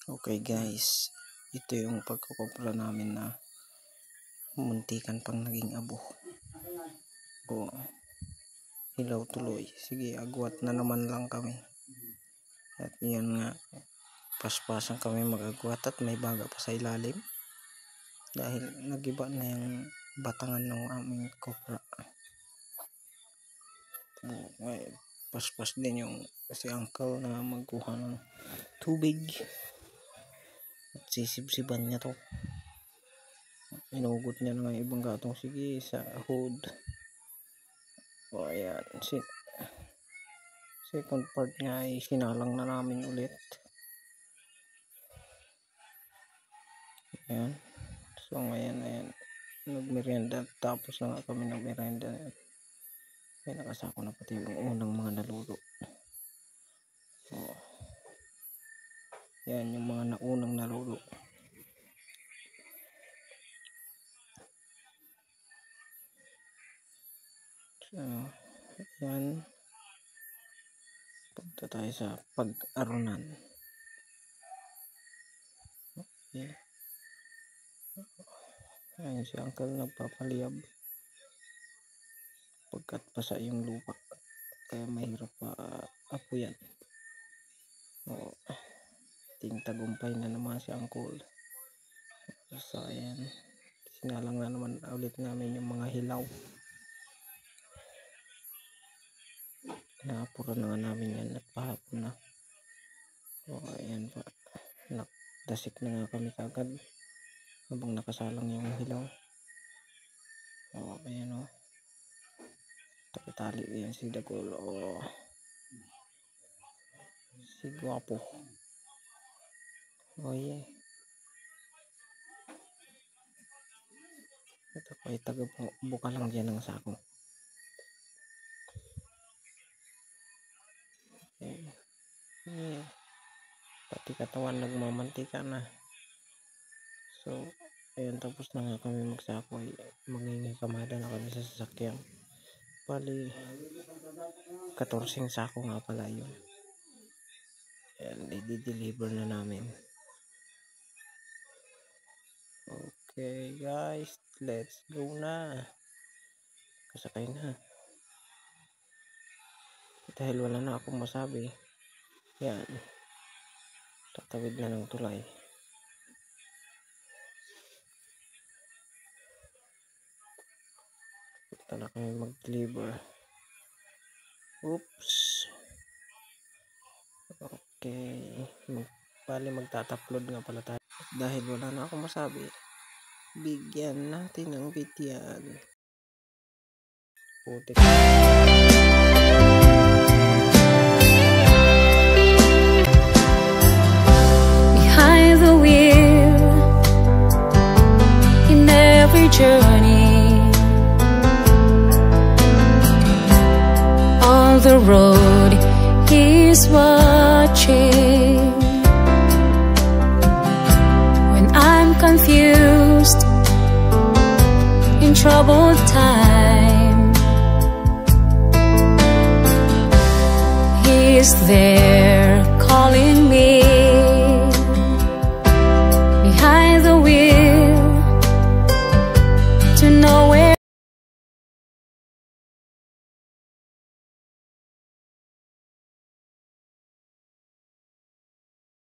Okay guys, ito yung pagkukupra namin na muntikan pang naging abo. O, hilaw tuloy. Sige, agwat na naman lang kami. At yan nga, paspasan kami mag-agwat at may baga pa sa ilalim. Dahil nagiba na yung batangan ng aming kopra. May paspas din yung si uncle na magkuha ng tubig. At sisibsiban niya to. Inugot niya na nga ibang gatong sige sa hood. O ayan, second part nga ay sinalang na namin ulit. Ayan. So ngayon, ayan, nagmerienda. Tapos na nga kami nagmerienda. May nakasako na pati yung unang mga naluto. So, yan yung mga naunang naluto. So, yan. Punta tayo sa pag-arunan. Okay. Ayan si uncle nagpapaliyab. Pagkat pasa yung lupa. Kaya mahirap pa apo yan. O, ting tagumpay na naman si uncle. So, ayan. Sinalang na naman ulit namin yung mga hilaw. Naapuran na nga namin yan at pahapon na. O, ayan pa. Nakdasik na nga kami kagad. Habang nakasalang yung hilaw. O, ayan o. Takitali yan si Dagol. O, si Guapo. O, yeah. Ito po ay taga-buka lang dyan ng sako. Okay. Yeah. Pati katawan nagmamantika na. So, ayan, tapos na nga kami magsako ay mangingikamada na kami sa sasakyan. Bali 14 sako nga pala yun. Ayan, i-deliver na namin. Okay guys, let's go na. Kasakay na. Dahil wala na akong masabi. Ayan, tatawid na ng tulay. Punta na kami mag-deliver. Oops. Okay. Bali magtataplod nga pala tayo. Dahil wala na akong masabi, bigyan natin ng bityan. Putik. Behind the wheel, in every journey, on the road, He's watching. When I'm confused, in troubled time, He's there.